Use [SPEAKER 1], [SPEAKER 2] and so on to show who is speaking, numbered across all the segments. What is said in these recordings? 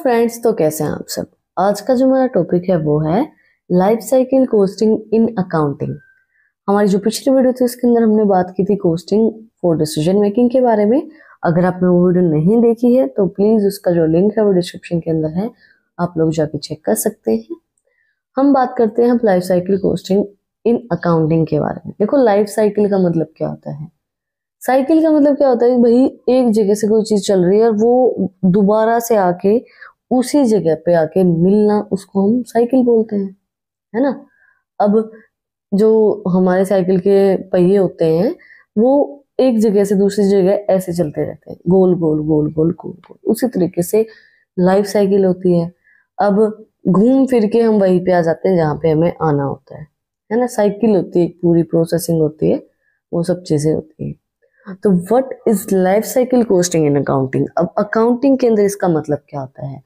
[SPEAKER 1] Friends, तो कैसे हैं आप सब। आज का जो मेरा टॉपिक है वो है life cycle costing in accounting. हमारी जो पिछली वीडियो थी उसके अंदर हमने बात की थी कॉस्टिंग फॉर डिसीजन मेकिंग के बारे में। अगर आपने वो वीडियो नहीं देखी है तो प्लीज उसका जो लिंक है वो डिस्क्रिप्शन के अंदर है, आप लोग जाके चेक कर सकते हैं। हम बात करते हैं life cycle costing in accounting के बारे में। देखो, लाइफ साइकिल का मतलब क्या होता है। साइकिल का मतलब क्या होता है कि भाई एक जगह से कोई चीज चल रही है और वो दोबारा से आके उसी जगह पे आके मिलना, उसको हम साइकिल बोलते हैं, है ना। अब जो हमारे साइकिल के पहिए होते हैं वो एक जगह से दूसरी जगह ऐसे चलते रहते हैं, गोल गोल गोल गोल गोल गोल। उसी तरीके से लाइफ साइकिल होती है। अब घूम फिर के हम वहीं पे आ जाते हैं जहाँ पे हमें आना होता है ना। साइकिल होती है, एक पूरी प्रोसेसिंग होती है, वो सब चीजें होती है। तो what is life cycle costing in accounting. अब अकाउंटिंग के अंदर इसका मतलब क्या होता है।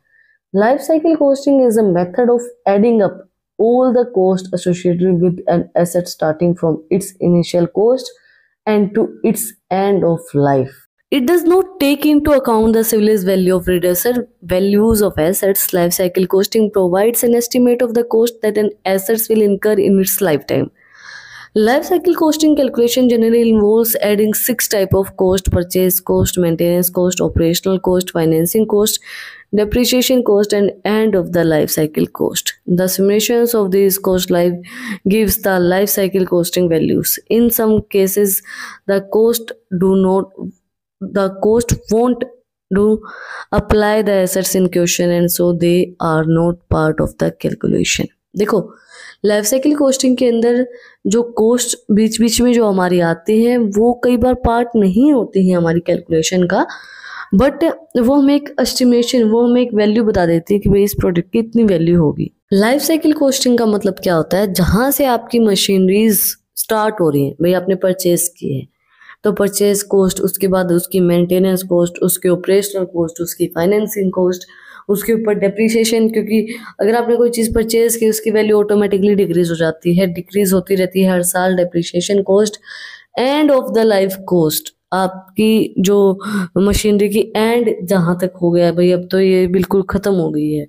[SPEAKER 1] Life cycle costing is a method of adding up all the cost associated with an asset starting from its initial cost and to its end of life. It does not take into account the civilian value of reducer values of assets. Life cycle costing provides an estimate of the cost that an asset will incur in its lifetime. Life cycle costing calculation generally involves adding 6 types of cost: purchase cost, maintenance cost, operational cost, financing cost, depreciation cost, and end of the life cycle cost. The summations of these cost gives the life cycle costing values. In some cases, the cost won't do apply the assets in question, and so they are not part of the calculation. देखो, life cycle costing के अंदर जो coast बीच बीच में जो हमारी आती हैं वो कई बार पार्ट नहीं होती है हमारी कैलकुलेशन का, बट वो हमें एक एस्टिमेशन, वो हमें एक वैल्यू बता देती है कि भाई इस प्रोडक्ट की इतनी वैल्यू होगी। लाइफ साइकिल कॉस्टिंग का मतलब क्या होता है, जहां से आपकी मशीनरीज स्टार्ट हो रही है, भाई आपने परचेज की है तो परचेज कॉस्ट, उसके बाद उसकी मेंटेनेंस कॉस्ट, उसके ऑपरेशनल कॉस्ट, उसकी फाइनेंसिंग कॉस्ट, उसके ऊपर डेप्रिसिएशन, क्योंकि अगर आपने कोई चीज़ परचेज की उसकी वैल्यू ऑटोमेटिकली डिक्रीज हो जाती है, डिक्रीज होती रहती है हर साल। Depreciation cost, end of the life cost, आपकी जो मशीनरी की एंड जहाँ तक हो गया भाई अब तो ये बिल्कुल ख़त्म हो गई है,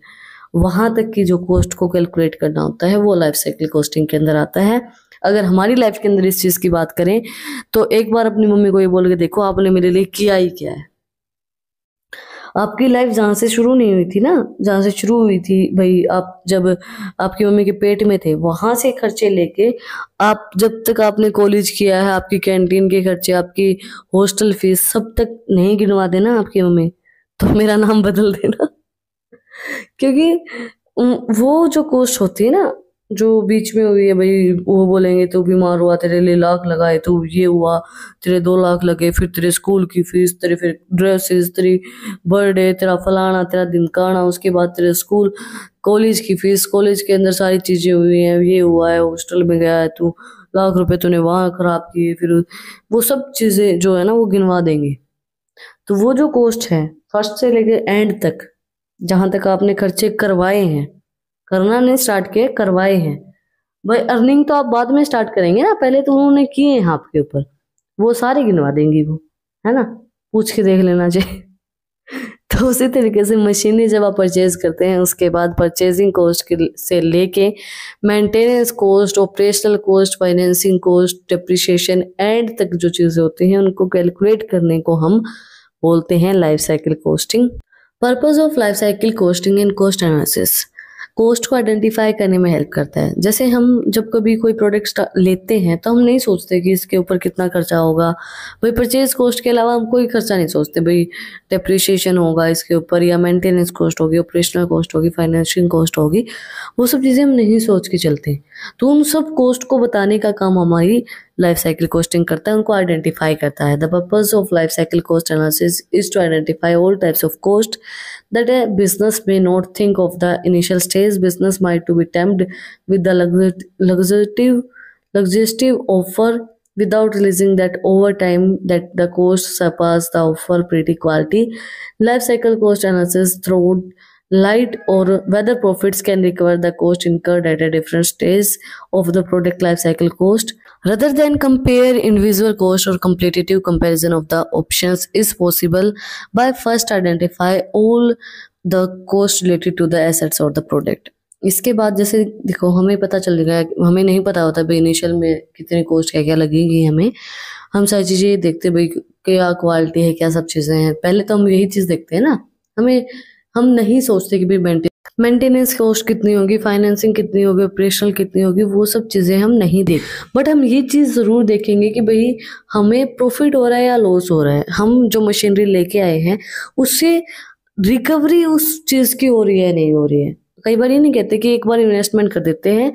[SPEAKER 1] वहाँ तक की जो कॉस्ट को कैलकुलेट करना होता है वो लाइफ साइकिल कॉस्टिंग के अंदर आता है। अगर हमारी लाइफ के अंदर इस चीज़ की बात करें तो एक बार अपनी मम्मी को ये बोल के देखो, आपने मेरे लिए किया ही क्या है। आपकी लाइफ जहाँ से शुरू नहीं हुई थी ना, जहाँ से शुरू हुई थी भाई, आप जब आपकी मम्मी के पेट में थे वहां से खर्चे लेके आप जब तक आपने कॉलेज किया है, आपकी कैंटीन के खर्चे, आपकी हॉस्टल फीस, सब तक नहीं गिनवा देना आपकी मम्मी तो मेरा नाम बदल देना क्योंकि वो जो कॉस्ट होती है ना जो बीच में हुई है, भाई वो बोलेंगे तो बीमार हुआ, तेरे लिए लाख लगाए तो ये हुआ, तेरे 2 लाख लगे, फिर तेरे स्कूल की फीस, तेरे फिर ड्रेसेस, तेरी बर्थडे, तेरा फलाना, तेरा ढिमकाना, उसके बाद तेरे स्कूल कॉलेज की फीस, कॉलेज के अंदर सारी चीजें हुई हैं, ये हुआ है, हॉस्टल में गया है तू, लाख रुपए तूने वहां खराब किए, फिर वो सब चीजें जो है ना वो गिनवा देंगे। तो वो जो कॉस्ट है फर्स्ट से लेके एंड तक, जहां तक आपने खर्चे करवाए हैं, करना नहीं स्टार्ट किए, करवाए हैं, भाई अर्निंग तो आप बाद में स्टार्ट करेंगे ना, पहले तो उन्होंने किए हैं आपके ऊपर, वो सारे गिनवा देंगी वो, है ना, पूछ के देख लेना चाहिए तो उसी तरीके से मशीनें जब आप परचेज करते हैं उसके बाद परचेजिंग कॉस्ट से लेके maintenance cost, operational cost, financing cost, depreciation and तक जो चीज़ें होती हैं उनको कैलकुलेट करने को हम बोलते हैं life cycle costing. Purpose of life cycle costing and cost analysis, cost को आइडेंटिफाई करने में हेल्प करता है। जैसे हम जब कभी कोई प्रोडक्ट लेते हैं तो हम नहीं सोचते कि इसके ऊपर कितना खर्चा होगा, भाई परचेज कॉस्ट के अलावा हम कोई खर्चा नहीं सोचते, भाई डेप्रिसिएशन होगा इसके ऊपर, या मेंटेनेंस कॉस्ट होगी, ऑपरेशनल कॉस्ट होगी, फाइनेंशियल कॉस्ट होगी, वो सब चीज़ें हम नहीं सोच के चलते। तो उन सब कॉस्ट को बताने का काम हमारी लाइफ साइकिल कॉस्टिंग करता है, उनको आइडेंटिफाई करता है। The purpose of life cycle cost analysis is to identify all types of cost that a business may not think of the initial stage. Business might to be tempted with the luxurious offer without realizing that over time that the cost surpass the offer pretty quality. Life cycle cost analysis through light or whether profits can recover the cost incurred at a different stage of the product life cycle cost. Rather than compare individual cost, or competitive comparison of the options is possible by first identify all the cost related to the assets और the product. इसके बाद जैसे देखो हमें पता चल गया, हमें नहीं पता होता भाई इनिशियल में कितनी कॉस्ट क्या क्या लगेगी हमें, हम सारी चीज़ें देखते भाई क्या क्वालिटी है क्या सब चीज़ें हैं, पहले तो हम यही चीज़ देखते हैं ना, हम नहीं सोचते कि भाई मेंटेनेंस कॉस्ट कितनी होगी, फाइनेंसिंग कितनी होगी, ऑपरेशनल कितनी होगी, वो सब चीज़ें हम नहीं देख, बट हम ये चीज़ ज़रूर देखेंगे कि भाई हमें प्रॉफिट हो रहा है या लॉस हो रहा है, हम जो मशीनरी लेके आए हैं उससे रिकवरी उस चीज़ की हो रही है नहीं हो रही है। कई बार ये नहीं कहते कि एक बार इन्वेस्टमेंट कर देते हैं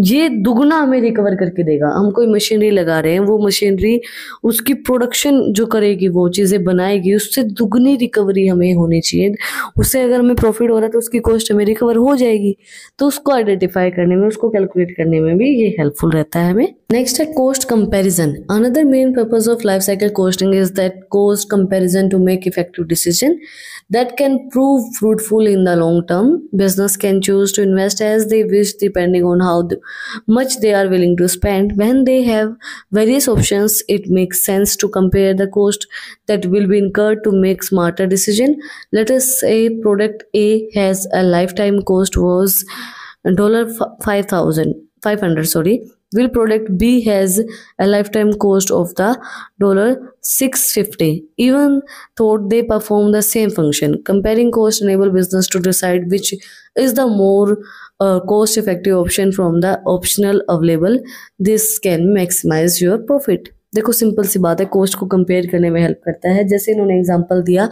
[SPEAKER 1] ये दुगना हमें रिकवर करके देगा, हम कोई मशीनरी लगा रहे हैं, वो मशीनरी उसकी प्रोडक्शन जो करेगी, वो चीज़ें बनाएगी, उससे दुगनी रिकवरी हमें होनी चाहिए, उससे अगर हमें प्रॉफिट हो रहा है तो उसकी कॉस्ट हमें रिकवर हो जाएगी, तो उसको आइडेंटिफाई करने में, उसको कैलकुलेट करने में भी ये हेल्पफुल रहता है हमें। नेक्स्ट है cost comparison. Another main purpose of life cycle costing is that cost comparison to make effective decision that can prove fruitful in the long term. Business can choose to invest as they wish depending on how much they are willing to spend. When they have various options, it makes sense to compare the cost that will be incurred to make smarter decision. Let us say product A has a lifetime cost was $500, will product B has a lifetime cost of the $650, even though they perform the same function. Comparing cost enable business to decide which is the more cost effective option from the optional available. This can maximize your profit. देखो simple सी बात है, cost को compare करने में help करता है। जैसे इन्होंने एग्जांपल दिया,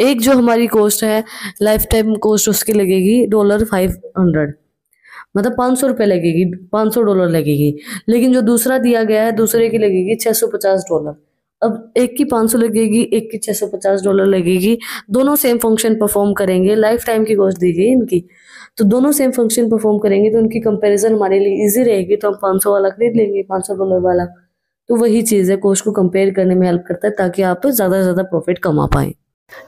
[SPEAKER 1] एक जो हमारी कॉस्ट है लाइफ टाइम कॉस्ट उसकी लगेगी $500, मतलब $500 लगेगी, $500 लगेगी, लेकिन जो दूसरा दिया गया है दूसरे की लगेगी $650। अब एक की 500 लगेगी, एक की $650 लगेगी, दोनों सेम फंक्शन परफॉर्म करेंगे, लाइफ टाइम की कॉस्ट दी गई इनकी, तो दोनों सेम फंक्शन परफॉर्म करेंगे तो उनकी कंपैरिजन हमारे लिए इजी रहेगी, तो हम 500 वाला खरीद लेंगे, $500 वाला। तो वही चीज़ है, कॉस्ट को कंपेयर करने में हेल्प करता है ताकि आप ज़्यादा से ज़्यादा प्रॉफिट कमा पाएं।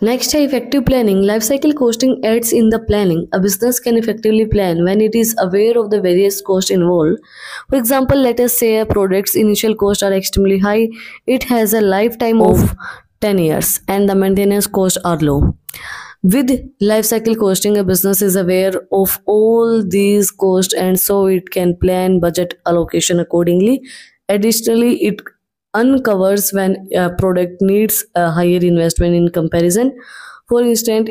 [SPEAKER 1] Next है effective planning. Life cycle costing aids in the planning. A business can effectively plan when it is aware of the various costs involved. For example, let us say a product's initial costs are extremely high. It has a lifetime of 10 years and the maintenance costs are low. With life cycle costing, a business is aware of all these costs and so it can plan budget allocation accordingly. Additionally, it uncovers when a product needs a higher investment in comparison. For instance,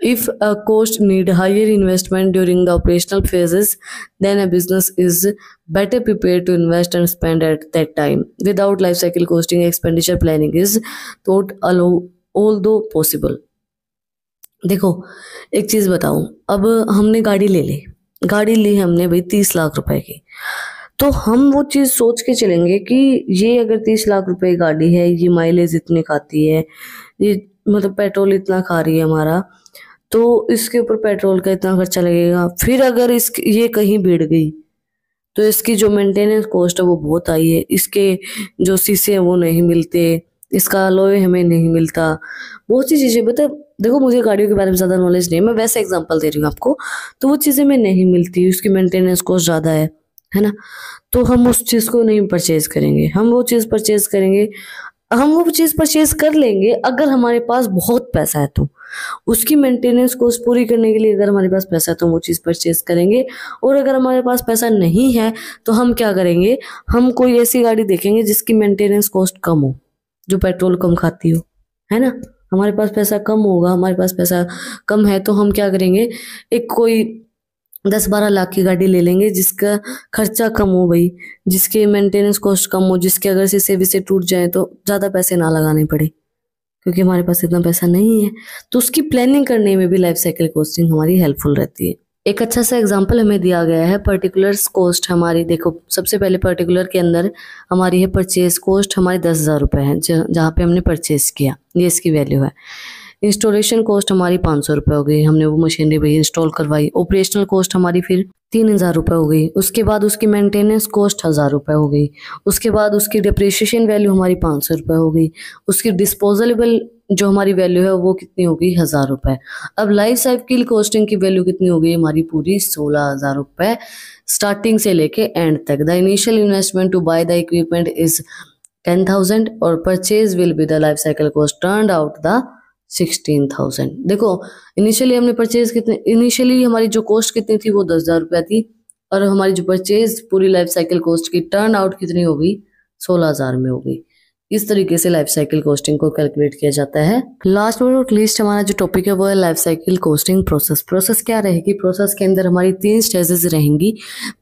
[SPEAKER 1] if a cost need higher investment during the operational phases, then a business is better prepared to invest and spend at that time. Without life cycle costing, expenditure planning is thought although possible. देखो एक चीज़ बताऊं, अब हमने गाड़ी ली हमने भाई 30 लाख रुपए की, तो हम वो चीज़ सोच के चलेंगे कि ये अगर 30 लाख रुपए की गाड़ी है, ये माइलेज इतने खाती है, ये मतलब पेट्रोल इतना खा रही है हमारा, तो इसके ऊपर पेट्रोल का इतना खर्चा लगेगा। फिर अगर ये कहीं भिड़ गई तो इसकी जो मेंटेनेंस कॉस्ट है वो बहुत आई है, इसके जो शीशे हैं वो नहीं मिलते, इसका अलॉय हमें नहीं मिलता, बहुत सी चीज़ें, मतलब देखो मुझे गाड़ियों के बारे में ज़्यादा नॉलेज नहीं है, मैं वैसे एग्जांपल दे रही हूँ आपको, तो वो चीज़ें में नहीं मिलती, उसकी मेंटेनेंस कॉस्ट ज़्यादा है ना, तो हम उस चीज़ को नहीं परचेज करेंगे, हम वो चीज़ परचेज कर लेंगे अगर हमारे पास बहुत पैसा है, तो उसकी मेंटेनेंस कॉस्ट पूरी करने के लिए अगर हमारे पास पैसा है तो वो चीज़ परचेज करेंगे। और अगर हमारे पास पैसा नहीं है तो हम क्या करेंगे, हम कोई ऐसी गाड़ी देखेंगे जिसकी मेंटेनेंस कॉस्ट कम हो, जो पेट्रोल कम खाती हो, है ना। हमारे पास पैसा कम होगा, हमारे पास पैसा कम है तो हम क्या करेंगे, एक कोई 10-12 लाख की गाड़ी ले लेंगे जिसका खर्चा कम हो भाई, जिसके मेंटेनेंस कॉस्ट कम हो, जिसके अगर शीशे विशे टूट जाए तो ज़्यादा पैसे ना लगाने पड़े, क्योंकि हमारे पास इतना पैसा नहीं है। तो उसकी प्लानिंग करने में भी लाइफ साइकिल कॉस्टिंग हमारी हेल्पफुल रहती है। एक अच्छा सा एग्जांपल हमें दिया गया है, पर्टिकुलर्स कॉस्ट हमारी, देखो सबसे पहले पर्टिकुलर के अंदर हमारी है परचेज कॉस्ट, हमारी 10,000 रुपये है जहाँ पे हमने परचेज किया, ये इसकी वैल्यू है। इंस्टॉलेशन कॉस्ट हमारी 500 रुपये हो गई, हमने वो मशीनरी भाई इंस्टॉल करवाई। ऑपरेशनल कॉस्ट हमारी फिर 3,000 रुपये हो गई। उसके बाद उसकी मेंटेनेंस कॉस्ट 1,000 रुपये हो गई। उसके बाद उसकी डिप्रिशिएशन वैल्यू हमारी 500 रुपये हो गई। उसकी डिस्पोजेबल जो हमारी वैल्यू है वो कितनी हो गई, 1,000 रुपये। अब लाइफ साइकिल कॉस्टिंग की वैल्यू कितनी हो गई हमारी, पूरी 16,000 रुपये स्टार्टिंग से लेके एंड तक। The initial investment to buy the equipment is 10,000 और purchase will be the life cycle cost turned out the 16,000। देखो इनिशियली हमने परचेज कितने, इनिशियली हमारी जो कॉस्ट कितनी थी वो 10,000 रुपया थी, और हमारी जो परचेज पूरी लाइफ साइकिल कॉस्ट की टर्न आउट कितनी हो गई, 16,000 में हो गई। इस तरीके से लाइफ साइकिल कॉस्टिंग को कैलकुलेट किया जाता है। लास्ट बट नॉट लीस्ट हमारा जो टॉपिक है वो है life cycle costing process. Process क्या रहेगी, प्रोसेस के अंदर हमारी 3 स्टेजेस रहेंगी।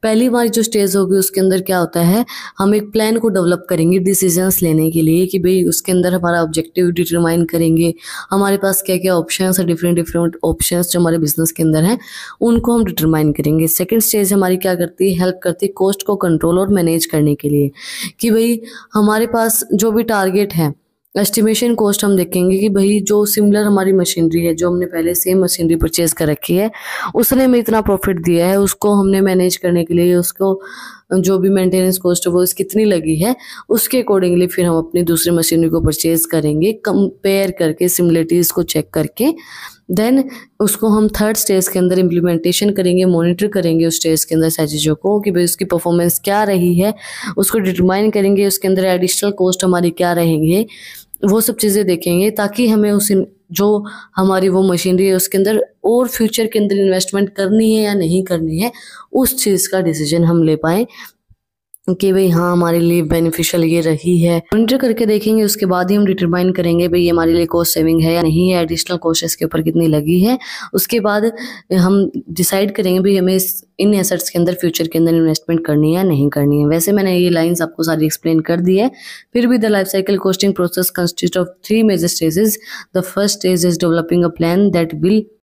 [SPEAKER 1] पहली हमारी जो स्टेज होगी उसके अंदर क्या होता है, हम एक प्लान को डेवलप करेंगे डिसीजंस लेने के लिए, कि भाई उसके अंदर हमारा ऑब्जेक्टिव डिटरमाइन करेंगे, हमारे पास क्या क्या ऑप्शंस है, डिफरेंट डिफरेंट ऑप्शंस जो हमारे बिजनेस के अंदर हैं उनको हम डिटरमाइन करेंगे। सेकेंड स्टेज हमारी क्या करती है, हेल्प करती है कॉस्ट को कंट्रोल और मैनेज करने के लिए, कि भाई हमारे पास जो भी टारगेट है, एस्टिमेशन कॉस्ट हम देखेंगे कि भाई जो सिमिलर हमारी मशीनरी है, जो हमने पहले सेम मशीनरी परचेज कर रखी है, उसने हमें इतना प्रॉफिट दिया है, उसको हमने मैनेज करने के लिए उसको जो भी मेंटेनेंस कॉस्ट है वो कितनी लगी है, उसके अकॉर्डिंगली फिर हम अपनी दूसरी मशीनरी को परचेज करेंगे, कंपेयर करके सिमिलरिटीज़ को चेक करके। देन उसको हम थर्ड स्टेज के अंदर इम्प्लीमेंटेशन करेंगे, मॉनिटर करेंगे उस स्टेज के अंदर सारी चीज़ों को कि भाई उसकी परफॉर्मेंस क्या रही है, उसको डिटरमाइन करेंगे, उसके अंदर एडिशनल कॉस्ट हमारी क्या रहेंगे, वो सब चीज़ें देखेंगे, ताकि हमें उस जो हमारी वो मशीनरी है उसके अंदर और फ्यूचर के अंदर इन्वेस्टमेंट करनी है या नहीं करनी है, उस चीज़ का डिसीजन हम ले पाएँ कि भाई हाँ हमारे लिए बेनिफिशियल ये रही है। मॉनिटर करके देखेंगे, उसके बाद ही हम डिटरमाइन करेंगे भाई ये हमारे लिए कॉस्ट सेविंग है या नहीं है, एडिशनल कॉस्ट इसके ऊपर कितनी लगी है। उसके बाद हम डिसाइड करेंगे भाई हमें इन एसेट्स के अंदर फ्यूचर के अंदर इन्वेस्टमेंट करनी है या नहीं करनी है। वैसे मैंने ये लाइंस आपको सारी एक्सप्लेन कर दी है। फिर भी the life cycle costing process consist of 3 major stages. The first stage is developing a plan that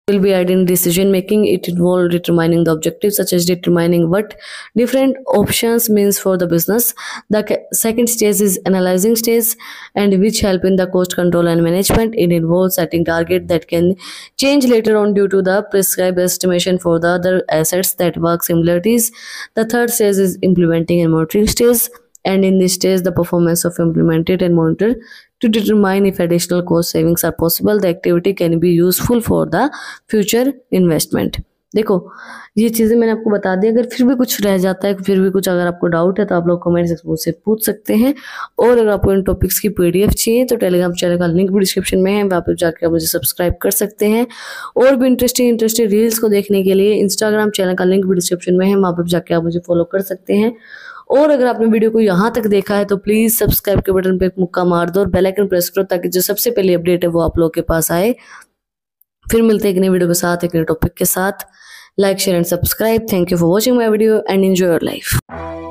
[SPEAKER 1] will be aided in decision making. It involves determining the objectives, such as determining what different options means for the business. The second stage is analyzing stage, and which help in the cost control and management. It involves setting target that can change later on due to the prescribed estimation for the other assets that work similarities. The third stage is implementing and monitoring stage, and in this stage the performance of implemented and monitored to determine if additional cost savings are possible. The activity can be useful for the future investment. देखो ये चीज़ें मैंने आपको बता दी। अगर फिर भी कुछ रह जाता है, फिर भी कुछ अगर आपको डाउट है तो आप लोग कमेंट सेक्शन से पूछ सकते हैं। और अगर आपको इन टॉपिक्स की PDF चाहिए तो टेलीग्राम चैनल का लिंक भी डिस्क्रिप्शन में है, वहाँ पर जाकर आप मुझे सब्सक्राइब कर सकते हैं। और भी इंटरेस्टिंग रील्स को देखने के लिए इंस्टाग्राम चैनल का लिंक भी डिस्क्रिप्शन में है, वहाँ पर जाकर आप मुझे फॉलो कर सकते हैं। और अगर आपने वीडियो को यहाँ तक देखा है तो प्लीज़ सब्सक्राइब के बटन पे एक मुक्का मार दो और बेल आइकन प्रेस करो, ताकि जो सबसे पहले अपडेट है वो आप लोगों के पास आए। फिर मिलते हैं एक नई वीडियो के साथ, एक नए टॉपिक के साथ। Like, share and subscribe. Thank you for watching my video and enjoy your life.